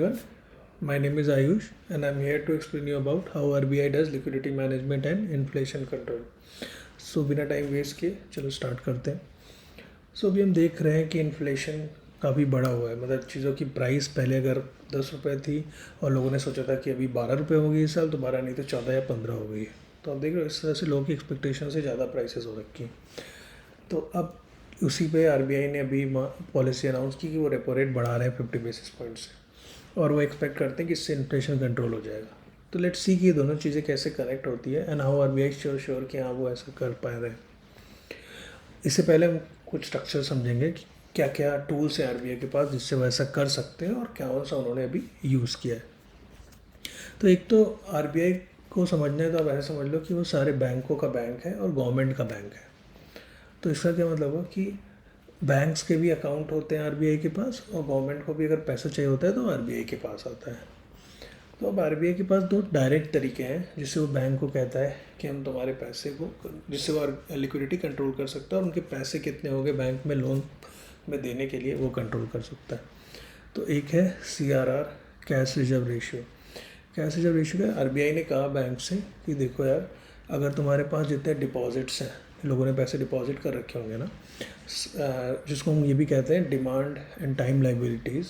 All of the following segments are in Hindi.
Everyone. My name is Ayush and I'm here to explain you about how RBI does liquidity management and inflation control. So बिना टाइम वेस्ट किए चलो स्टार्ट करते हैं. अभी हम देख रहे हैं कि इन्फ्लेशन काफ़ी बड़ा हुआ है. मतलब चीज़ों की प्राइस पहले अगर 10 रुपये थी और लोगों ने सोचा था कि अभी 12 रुपये होगी इस साल, तो 12 नहीं तो 14 या 15 हो गई है. तो आप देख रहे हो इस तरह से लोगों की एक्सपेक्टेशन से ज़्यादा प्राइसेस हो रखी हैं. तो अब उसी पे आरबीआई ने अभी पॉलिसी अनाउंस की कि वो रेपो रेट बढ़ा रहे हैं 50 बेसिस पॉइंट से, और वो एक्सपेक्ट करते हैं कि इससे इन्फ्लेशन कंट्रोल हो जाएगा. तो लेट्स सी कि ये दोनों चीज़ें कैसे कनेक्ट होती है एंड हाउ आरबीआई श्योर कि हाँ वो ऐसा कर पा रहे हैं. इससे पहले हम कुछ स्ट्रक्चर समझेंगे कि क्या क्या टूल्स हैं आरबीआई के पास जिससे वो ऐसा कर सकते हैं और क्या कौन सा उन्होंने अभी यूज़ किया है. तो एक तो आरबीआई को समझना है तो आप ऐसे समझ लो कि वो सारे बैंकों का बैंक है और गवर्नमेंट का बैंक है. तो इसका क्या मतलब हुआ कि बैंक्स के भी अकाउंट होते हैं आरबीआई के पास, और गवर्नमेंट को भी अगर पैसा चाहिए होता है तो आरबीआई के पास आता है. तो अब आरबीआई के पास दो डायरेक्ट तरीके हैं जिससे वो बैंक को कहता है कि हम तुम्हारे पैसे को, जिससे वो लिक्विडिटी कंट्रोल कर सकता है और उनके पैसे कितने हो गए बैंक में लोन में देने के लिए वो कंट्रोल कर सकता है. तो एक है CRR, cash reserve ratio. Cash reserve ratio का आरबीआई ने कहा बैंक से कि देखो यार, अगर तुम्हारे पास जितने डिपॉजिट्स हैं, लोगों ने पैसे डिपॉजिट कर रखे होंगे ना, जिसको हम ये भी कहते हैं डिमांड एंड टाइम लाइबिलिटीज़,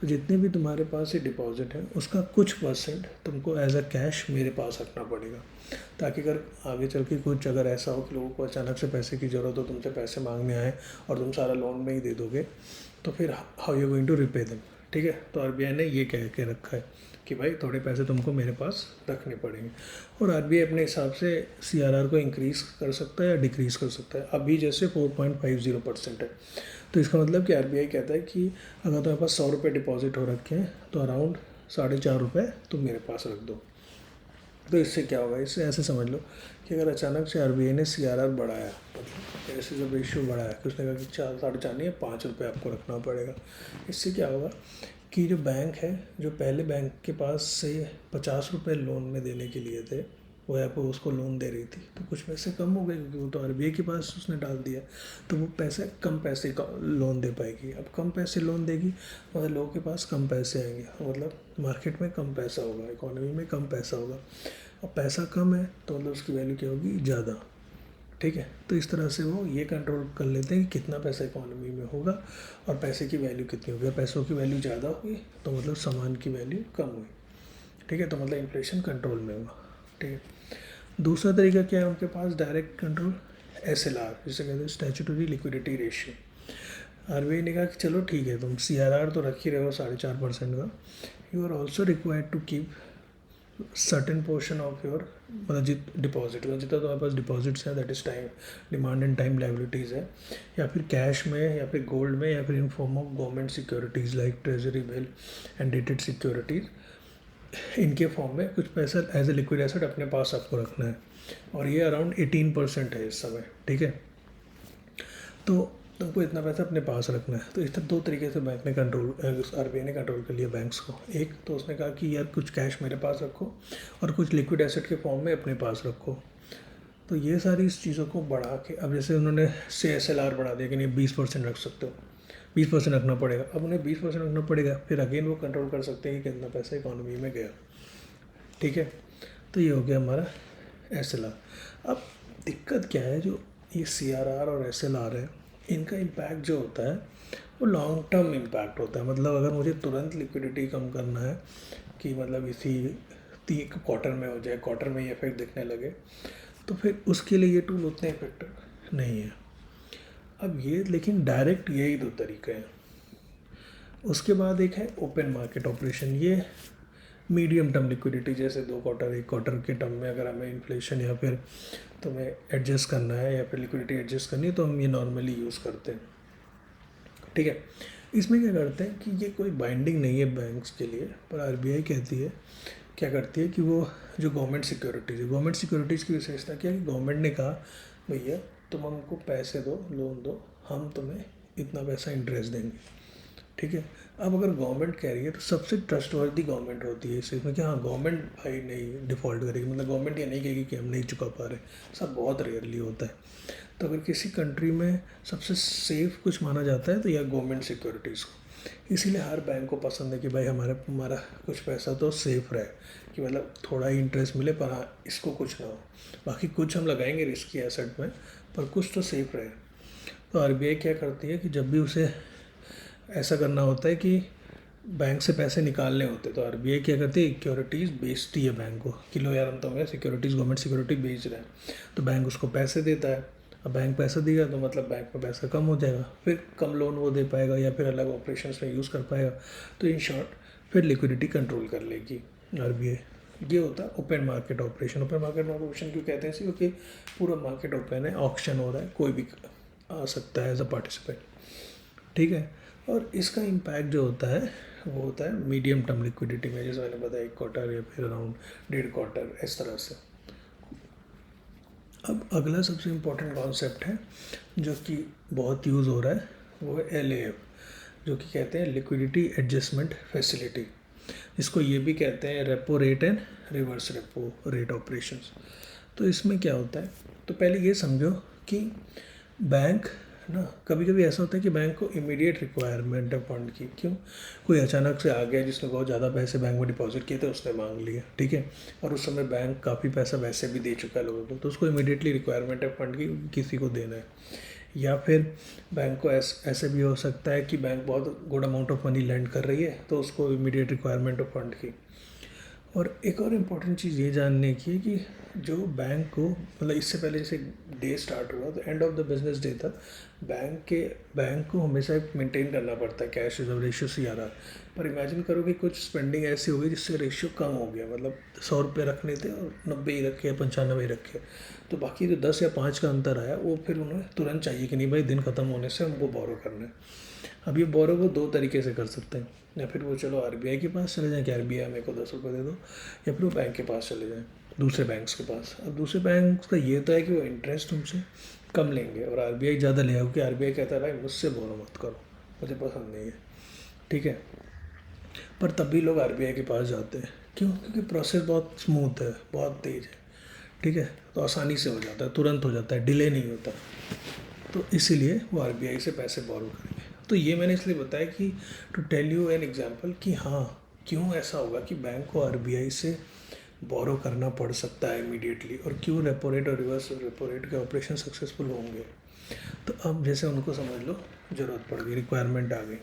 तो जितने भी तुम्हारे पास ये डिपॉजिट है उसका कुछ परसेंट तुमको एज अ कैश मेरे पास रखना पड़ेगा, ताकि अगर आगे चल के कुछ अगर ऐसा हो कि लोगों को अचानक से पैसे की ज़रूरत हो, तुमसे पैसे मांगने आए और तुम सारा लोन में ही दे दोगे, तो फिर how you going to repay them. ठीक है, तो आरबीआई ने ये कह के रखा है कि भाई थोड़े पैसे तुमको मेरे पास रखने पड़ेंगे. और आरबीआई अपने हिसाब से CRR को इंक्रीज़ कर सकता है या डिक्रीज़ कर सकता है. अभी जैसे 4.50% है, तो इसका मतलब कि आरबीआई कहता है कि अगर तुम्हारे पास 100 रुपये डिपॉजिट हो रखे हैं तो अराउंड 4.5 रुपये तुम मेरे पास रख दो. तो इससे क्या होगा, इससे ऐसे समझ लो कि अगर अचानक से आरबीआई ने CRR बढ़ाया, मतलब ऐसे जब रेशियो बढ़ाया कि उसने कहा कि 4, 4.5 नहीं है, 5 रुपये आपको रखना पड़ेगा, इससे क्या होगा कि जो बैंक है, जो पहले बैंक के पास से 50 रुपये लोन में देने के लिए थे, वो आपको उसको लोन दे रही थी, तो कुछ पैसे कम हो गए क्योंकि वो तो आरबीआई के पास उसने डाल दिया, तो वो पैसे कम पैसे का लोन दे पाएगी. अब कम पैसे लोन देगी मतलब लोगों के पास कम पैसे आएंगे, मतलब मार्केट में कम पैसा होगा, इकोनॉमी में कम पैसा होगा, और पैसा कम है तो मतलब उसकी वैल्यू क्या होगी, ज़्यादा. ठीक है, तो इस तरह से वो ये कंट्रोल कर लेते हैं कि कितना पैसा इकोनॉमी में होगा और पैसे की वैल्यू कितनी होगी. पैसों की वैल्यू ज़्यादा होगी तो मतलब सामान की वैल्यू कम हुई. ठीक है, तो मतलब इन्फ्लेशन कंट्रोल में होगा. ठीक है, दूसरा तरीका क्या है उनके पास, डायरेक्ट कंट्रोल, SLR, जिसे कहते हैं स्टैचुटरी लिक्विडिटी रेशियो. आरबीआई ने कहा कि चलो ठीक है, तुम CRR तो रख ही रहे हो 4.5% का, you are also required to keep certain portion of your, मतलब डिपॉजिट, जितना तुम्हारे पास डिपॉजिट्स हैं, that is time, demand and time liabilities है, या फिर कैश में, या फिर गोल्ड में, या फिर in form of government securities like treasury bill and dated securities, इनके फॉर्म में कुछ पैसा एज ए लिक्विड एसेट अपने पास आपको रखना है. और ये अराउंड 18% है इस समय. ठीक है, तो तुमको इतना पैसा अपने पास रखना है. तो इस तरह दो तरीके से बैंक ने कंट्रोल, आरबीआई ने कंट्रोल कर लिया बैंक्स को. एक तो उसने कहा कि यार कुछ कैश मेरे पास रखो और कुछ लिक्विड एसेट के फॉर्म में अपने पास रखो. तो ये सारी इस चीज़ों को बढ़ा के, अब जैसे उन्होंने से SLR बढ़ा दिया कि नहीं 20% रख सकते हो, 20% रखना पड़ेगा. अब उन्हें 20% रखना पड़ेगा, फिर अगेन वो कंट्रोल कर सकते हैं कि कितना पैसा इकोनॉमी में गया. ठीक है, तो ये हो गया हमारा SLR. अब दिक्कत क्या है, जो ये CRR और SLR है, इनका इम्पैक्ट जो होता है वो लॉन्ग टर्म इम्पैक्ट होता है. मतलब अगर मुझे तुरंत लिक्विडिटी कम करना है कि मतलब इसी 3 क्वार्टर में हो जाए, क्वार्टर में ये इफेक्ट दिखने लगे, तो फिर उसके लिए ये टूल उतने इफेक्टिव नहीं है. अब ये लेकिन डायरेक्ट यही दो तरीके हैं. उसके बाद एक है ओपन मार्केट ऑपरेशन. ये मीडियम टर्म लिक्विडिटी, जैसे 2 क्वार्टर 1 क्वार्टर के टर्म में अगर हमें इन्फ्लेशन या फिर तुम्हें एडजस्ट करना है या फिर लिक्विडिटी एडजस्ट करनी है तो हम ये नॉर्मली यूज़ करते हैं. ठीक है, इसमें क्या करते हैं कि ये कोई बाइंडिंग नहीं है बैंक्स के लिए, पर आरबीआई कहती है, क्या करती है कि वो जो गवर्नमेंट सिक्योरिटीज़ है, गवर्नमेंट सिक्योरिटीज़ की विशेषता क्या है कि गवर्नमेंट ने कहा भैया तुम हमको पैसे दो, लोन दो, हम तुम्हें इतना पैसा इंटरेस्ट देंगे. ठीक है, अब अगर गवर्नमेंट कह रही है तो सबसे ट्रस्टवर्दी गवर्नमेंट होती है इस इसमें कि हाँ गवर्नमेंट भाई नहीं डिफ़ॉल्ट करेगी, मतलब गवर्नमेंट ये नहीं कहेगी कि हम नहीं चुका पा रहे. सब बहुत रेयरली होता है. तो अगर किसी कंट्री में सबसे सेफ कुछ माना जाता है तो यह गवर्नमेंट सिक्योरिटीज़ को. इसीलिए हर बैंक को पसंद है कि भाई हमारा कुछ पैसा तो सेफ रहे, कि मतलब थोड़ा ही इंटरेस्ट मिले पर हाँ इसको कुछ ना हो, बाकी कुछ हम लगाएंगे रिस्की एसेट में पर कुछ तो सेफ रहे। तो आरबीआई क्या करती है कि जब भी उसे ऐसा करना होता है कि बैंक से पैसे निकालने होते तो आरबीआई क्या करती है, सिक्योरिटीज़ बेचती है बैंक को कि लो यार हम तो हमें सिक्योरिटीज़ गवर्नमेंट सिक्योरिटी बेच रहे हैं। तो बैंक उसको पैसे देता है, अब बैंक पैसा देगा तो मतलब बैंक में पैसा कम हो जाएगा, फिर कम लोन वो दे पाएगा या फिर अलग ऑपरेशंस में यूज़ कर पाएगा। तो इन शॉर्ट फिर लिक्विडिटी कंट्रोल कर लेगी आरबीआई। ये होता है open market operation. Open market operation क्यों कहते हैं इसी, क्योंकि पूरा मार्केट ओपन है, ऑक्शन हो रहा है, कोई भी आ सकता है एज अ पार्टिसिपेंट। ठीक है। और इसका इम्पैक्ट जो होता है वो होता है मीडियम टर्म लिक्विडिटी में, जैसे मैंने बताया 1 क्वार्टर या फिर अराउंड 1.5 क्वार्टर इस तरह से। अब अगला सबसे इम्पोर्टेंट कॉन्सेप्ट है जो कि बहुत यूज़ हो रहा है, वो है एलएएफ, जो कि कहते हैं लिक्विडिटी एडजस्टमेंट फैसिलिटी। इसको ये भी कहते हैं repo rate and reverse repo rate operations. तो इसमें क्या होता है, तो पहले ये समझो कि बैंक ना कभी कभी ऐसा होता है कि बैंक को इमीडिएट रिक्वायरमेंट है फंड की। क्यों, कोई अचानक से आ गया जिसने बहुत ज़्यादा पैसे बैंक में डिपॉजिट किए थे, उसने मांग लिए, ठीक है, और उस समय बैंक काफ़ी पैसा वैसे भी दे चुका है लोगों को, तो उसको इमीडिएटली रिक्वायरमेंट है फंड की, किसी को देना है। या फिर बैंक को ऐसे भी हो सकता है कि बैंक बहुत good amount of money land कर रही है तो उसको इमीडिएट रिक्वायरमेंट ऑफ फंड की। और एक और इम्पॉर्टेंट चीज़ ये जानने की है कि जो बैंक को मतलब इससे पहले जैसे डे स्टार्ट हुआ तो end of the business day तक बैंक को हमेशा मेंटेन करना पड़ता है कैश रिजर्व रेशियो CRR। पर इमेजिन करो कि कुछ स्पेंडिंग ऐसी हो गई जिससे रेशियो कम हो गया, मतलब 100 रुपये रखने थे और 90 ही रखे या 95 ही रखे, तो बाकी जो 10 या 5 का अंतर आया वो फिर उन्हें तुरंत चाहिए कि नहीं भाई दिन ख़त्म होने से हमको बोरो करना है। अब ये बोरो वो 2 तरीके से कर सकते हैं, या फिर वो चलो आरबीआई के पास चले जाएँ कि आरबीआई मेरे को 10 रुपये दे दो, या फिर वो बैंक के पास चले जाएँ, दूसरे बैंक्स के पास। अब दूसरे बैंक का ये तो है कि वो इंटरेस्ट तुमसे कम लेंगे और आरबीआई ज़्यादा लेगा, क्योंकि आरबीआई कहता है भाई मुझसे बोरो मत करो, मुझे पसंद नहीं है, ठीक है। पर तब भी लोग आरबीआई के पास जाते हैं, क्यों, क्योंकि प्रोसेस बहुत स्मूथ है, बहुत तेज़ है, ठीक है, तो आसानी से हो जाता है, तुरंत हो जाता है, डिले नहीं होता, तो इसीलिए वो आरबीआई से पैसे बोरो करेंगे। तो ये मैंने इसलिए बताया कि to tell you an example कि हाँ क्यों ऐसा होगा कि बैंक को आरबीआई से बोरो करना पड़ सकता है इमीडिएटली, और क्यों रेपो रेट और रिवर्स रेपो रेट के ऑपरेशन सक्सेसफुल होंगे। तो अब जैसे उनको समझ लो ज़रूरत पड़ गई, रिक्वायरमेंट आ गई,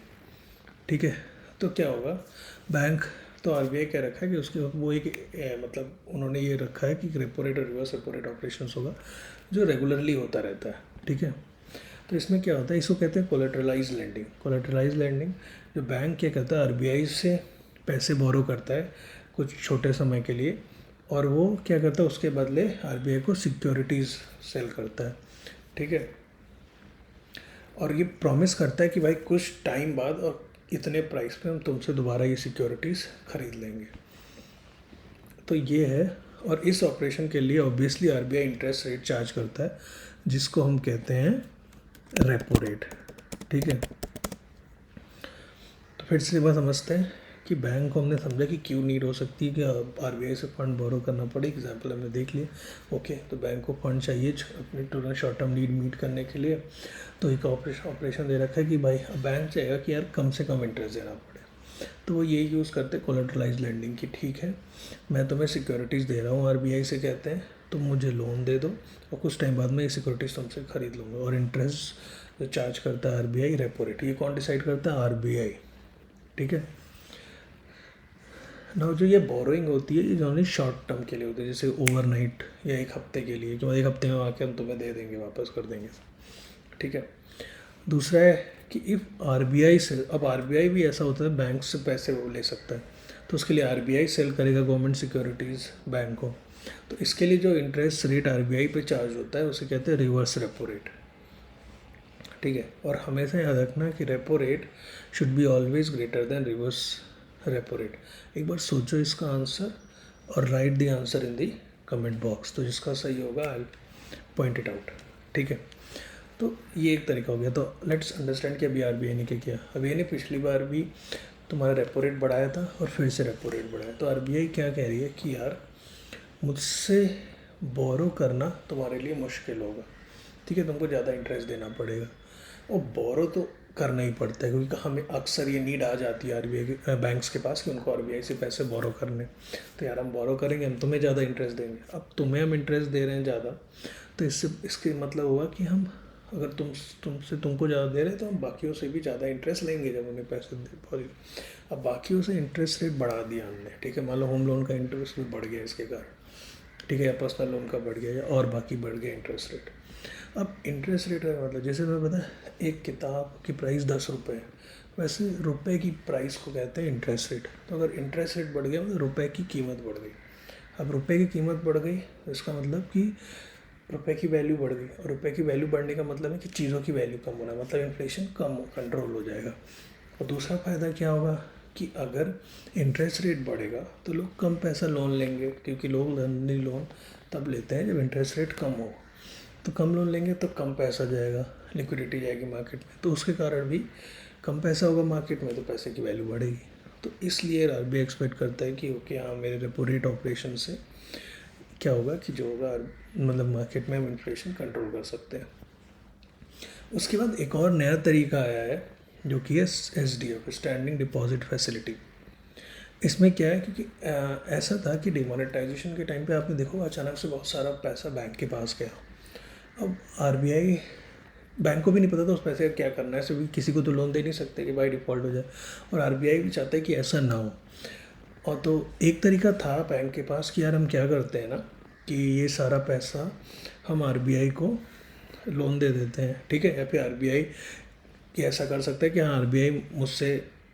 ठीक है, तो क्या होगा, बैंक तो आरबीआई कह रखा है कि उसके वो एक मतलब उन्होंने ये रखा है कि रेपो रेट और रिवर्स रेपो रेट ऑपरेशंस होगा जो रेगुलरली होता रहता है, ठीक है। तो इसमें क्या होता है, इसको कहते हैं कोलेटरलाइज लेंडिंग। कोलेटरलाइज लेंडिंग जो बैंक क्या करता है, आरबीआई से पैसे बोरो करता है कुछ छोटे समय के लिए, और वो क्या करता है उसके बदले आरबीआई को सिक्योरिटीज़ सेल करता है, ठीक है, और ये प्रॉमिस करता है कि भाई कुछ टाइम बाद और इतने प्राइस पे हम तुमसे दोबारा ये सिक्योरिटीज़ खरीद लेंगे। तो ये है, और इस ऑपरेशन के लिए obviously RBI interest rate charge करता है जिसको हम कहते हैं रेपो रेट, ठीक है। तो फिर से बात समझते हैं कि बैंक को हमने समझा कि क्यों नीड हो सकती है कि आरबीआई से फंड बोरो करना पड़े, एग्जाम्पल हमने देख लिया, ओके। तो बैंक को फंड चाहिए अपनी तुरंत शॉर्ट टर्म नीड मीट करने के लिए, तो एक ऑपरेशन दे रखा है कि भाई बैंक चाहेगा कि यार कम से कम इंटरेस्ट देना पड़े, तो वो ये यूज़ करते हैं कोलेटरलाइज लेंडिंग की, ठीक है, मैं तुम्हें सिक्योरिटीज़ दे रहा हूँ, आरबीआई से कहते हैं तुम मुझे लोन दे दो और कुछ टाइम बाद में ये सिक्योरिटीज़ तुमसे खरीद लूँगा, और इंटरेस्ट जो चार्ज करता है आरबीआई रेपो रेट, ये कौन डिसाइड करता है, आरबीआई, ठीक है ना। जो ये बोरोइंग होती है ये जो शॉर्ट टर्म के लिए होती है, जैसे ओवरनाइट या 1 हफ्ते के लिए, जो 1 हफ्ते में आके हम तुम्हें दे देंगे, वापस कर देंगे, ठीक है। दूसरा है कि इफ़ आरबीआई से, अब आरबीआई भी ऐसा होता है बैंक से पैसे वो ले सकता है, तो उसके लिए आरबीआई सेल करेगा गवर्नमेंट सिक्योरिटीज़ बैंक को, तो इसके लिए जो इंटरेस्ट रेट आरबीआई पे चार्ज होता है उसे कहते हैं रिवर्स रेपो रेट, ठीक है। और हमेशा याद रखना कि repo rate should be always greater than reverse repo rate. एक बार सोचो इसका आंसर और right the answer in the comment box, तो जिसका सही होगा आई पॉइंट इट आउट, ठीक है। तो ये एक तरीका हो गया। तो लेट्स अंडरस्टैंड कि अभी आरबीआई ने क्या किया। अभी ने पिछली बार भी तुम्हारा रेपो रेट बढ़ाया था और फिर से रेपो रेट बढ़ाया, तो आरबीआई क्या कह रही है कि यार मुझसे बोरो करना तुम्हारे लिए मुश्किल होगा, ठीक है, तुमको ज़्यादा इंटरेस्ट देना पड़ेगा, और बोरो तो करना ही पड़ता है, क्योंकि हमें अक्सर ये नीड आ जाती है आरबीआई के बैंक्स के पास कि उनको आरबीआई से पैसे बोरो करने। तो यार हम बोरो करेंगे, हम तुम्हें ज़्यादा इंटरेस्ट देंगे। अब तुम्हें हम इंटरेस्ट दे रहे हैं ज़्यादा, तो इसके मतलब हुआ कि हम अगर तुमको ज़्यादा दे रहे हैं तो हम बाकियों से भी ज़्यादा इंटरेस्ट लेंगे जब उन्हें पैसे दे। अब बाकियों से इंटरेस्ट रेट बढ़ा दिया हमने, ठीक है। मान लो होम लोन का इंटरेस्ट भी बढ़ गया इसके कारण, ठीक है, या पर्सनल लोन का बढ़ गया, या और बाकी बढ़ गया इंटरेस्ट रेट। अब इंटरेस्ट रेट का मतलब, जैसे मैं बता, एक किताब की प्राइस 10 रुपये है, वैसे रुपए की प्राइस को कहते हैं इंटरेस्ट रेट। तो अगर इंटरेस्ट रेट बढ़ गया मतलब रुपए की कीमत बढ़ गई। अब रुपए की कीमत बढ़ गई तो इसका मतलब कि रुपए की वैल्यू बढ़ गई, और रुपए की वैल्यू बढ़ने का मतलब है कि चीज़ों की वैल्यू कम होना, मतलब इन्फ्लेशन कम कंट्रोल हो जाएगा। और दूसरा फ़ायदा क्या होगा कि अगर इंटरेस्ट रेट बढ़ेगा तो लोग कम पैसा लोन लेंगे, क्योंकि लोग जनरली लोन तब लेते हैं जब इंटरेस्ट रेट कम हो। तो कम लोन लेंगे तो कम पैसा जाएगा, लिक्विडिटी जाएगी मार्केट में, तो उसके कारण भी कम पैसा होगा मार्केट में, तो पैसे की वैल्यू बढ़ेगी। तो इसलिए आरबीआई एक्सपेक्ट करता है कि ओके हाँ, मेरे रेपो रेट ऑपरेशन से क्या होगा कि जो होगा मतलब मार्केट में हम इन्फ्लेशन कंट्रोल कर सकते हैं। उसके बाद एक और नया तरीका आया है जो कि है SDF, स्टैंडिंग डिपॉजिट फैसिलिटी। इसमें क्या है, क्योंकि ऐसा था कि डिमोनेटाइजेशन के टाइम पे आपने देखो अचानक से बहुत सारा पैसा बैंक के पास गया। अब आरबीआई बैंक को भी नहीं पता था उस पैसे का क्या करना है, सभी किसी को तो लोन दे नहीं सकते कि भाई डिफ़ॉल्ट हो जाए, और आरबीआई भी चाहता है कि ऐसा ना हो। और तो एक तरीका था बैंक के पास कि यार हम क्या करते हैं ना कि ये सारा पैसा हम आरबीआई को लोन दे देते हैं, ठीक है। या फिर आरबीआई ऐसा कर सकता है कि हाँ, आरबीआई मुझसे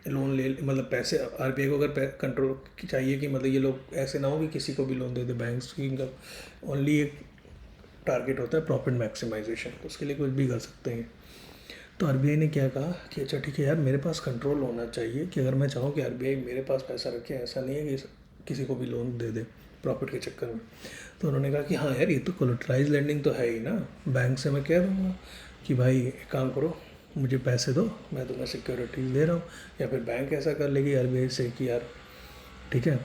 लोन ले, मतलब पैसे आरबीआई को अगर कंट्रोल चाहिए कि मतलब ये लोग ऐसे ना हो कि किसी को भी लोन दे दे, बैंक्स की इनका ओनली एक टारगेट होता है प्रॉफिट मैक्सिमाइजेशन, तो उसके लिए कुछ भी कर सकते हैं। तो आरबीआई ने क्या कहा कि अच्छा ठीक है यार, मेरे पास कंट्रोल होना चाहिए कि अगर मैं चाहूँ कि आरबीआई मेरे पास पैसा रखे, ऐसा नहीं है कि किसी को भी लोन दे दे प्रॉफिट के चक्कर में। तो उन्होंने कहा कि हाँ यार, ये तो कोलेटराइज लेंडिंग तो है ही ना, बैंक से मैं कह दूँगा कि भाई एक काम करो, मुझे पैसे दो, मैं तुम्हें सिक्योरिटीज़ दे रहा हूँ। या फिर बैंक ऐसा कर लेगी आरबीआई से कि यार ठीक है।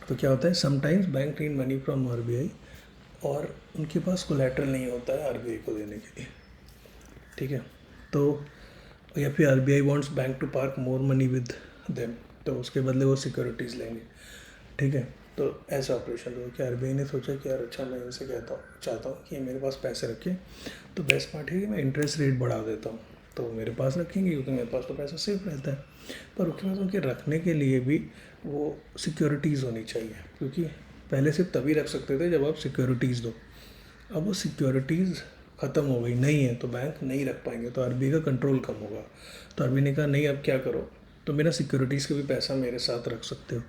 तो क्या होता है, sometimes bank need money from RBI और उनके पास कोलेटरल नहीं होता है आरबीआई को देने के लिए, ठीक है। तो या फिर RBI wants bank to park more money with them, तो उसके बदले वो सिक्योरिटीज़ लेंगे, ठीक है। तो ऐसा ऑपरेशन हो कि आरबीआई ने सोचा कि यार अच्छा, मैं इनसे चाहता हूँ कि मेरे पास पैसे रखें, तो बेस्ट पार्ट है कि मैं इंटरेस्ट रेट बढ़ा देता हूँ, तो मेरे पास रखेंगे क्योंकि मेरे पास तो पैसा सेफ रहता है। पर उसके बाद उनके रखने के लिए भी वो सिक्योरिटीज़ होनी चाहिए, क्योंकि पहले सिर्फ तभी रख सकते थे जब आप सिक्योरिटीज़ दो। अब वो सिक्योरिटीज़ ख़त्म हो गई, नहीं है, तो बैंक नहीं रख पाएंगे, तो आरबीआई का कंट्रोल कम होगा। तो आरबीआई ने कहा नहीं, अब क्या करो, तो मेरा सिक्योरिटीज़ का भी पैसा मेरे साथ रख सकते हो।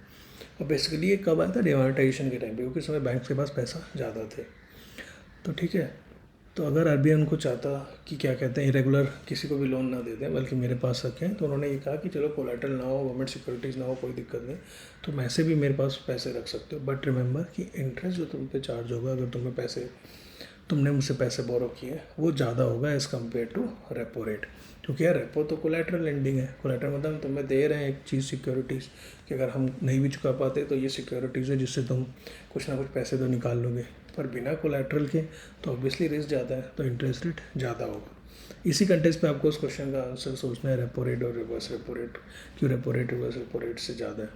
अब बेसिकली ये कब आया था, डिमोनेटाइजेशन के टाइम पे, क्योंकि उस समय बैंक के पास पैसा ज़्यादा थे। तो ठीक है, तो अगर आरबीआई उनको चाहता कि क्या कहते हैं इरेगुलर किसी को भी लोन ना दे दें बल्कि मेरे पास रखें, तो उन्होंने ये कहा कि चलो कोलेटरल ना हो, गवर्नमेंट सिक्योरिटीज़ ना हो, कोई दिक्कत नहीं, तुम ऐसे भी मेरे पास पैसे रख सकते हो, बट रिमेंबर कि इंटरेस्ट जो तुम पे चार्ज होगा अगर तुमने मुझसे पैसे बोरो किए वो ज़्यादा होगा as compare to repo rate. क्योंकि यार रेपो तो कोलेटरल लेंडिंग है, कोलेटरल मतलब तुम्हें दे रहे हैं एक चीज़ सिक्योरिटीज़ कि अगर हम नहीं भी चुका पाते तो ये सिक्योरिटीज़ है जिससे तुम कुछ ना कुछ पैसे तो निकाल लोगे। पर बिना कोलेटरल के तो ऑब्वियसली रिस्क ज़्यादा है, तो इंटरेस्ट रेट ज़्यादा होगा। इसी कंटेक्स्ट पे आपको उस क्वेश्चन का आंसर सोचना है, रेपो रेट और रिवर्स रेपो रेट, क्यों repo rate reverse repo rate से ज़्यादा है,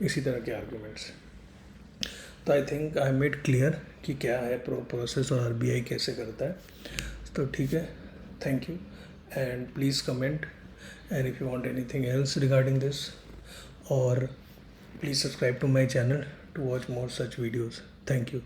इसी तरह के आर्ग्यूमेंट्स। तो I think I made clear कि क्या है प्रोसेस और आरबीआई कैसे करता है। तो ठीक है, thank you and please comment and if you want anything else regarding this, और please subscribe to my channel to watch more such videos. Thank you.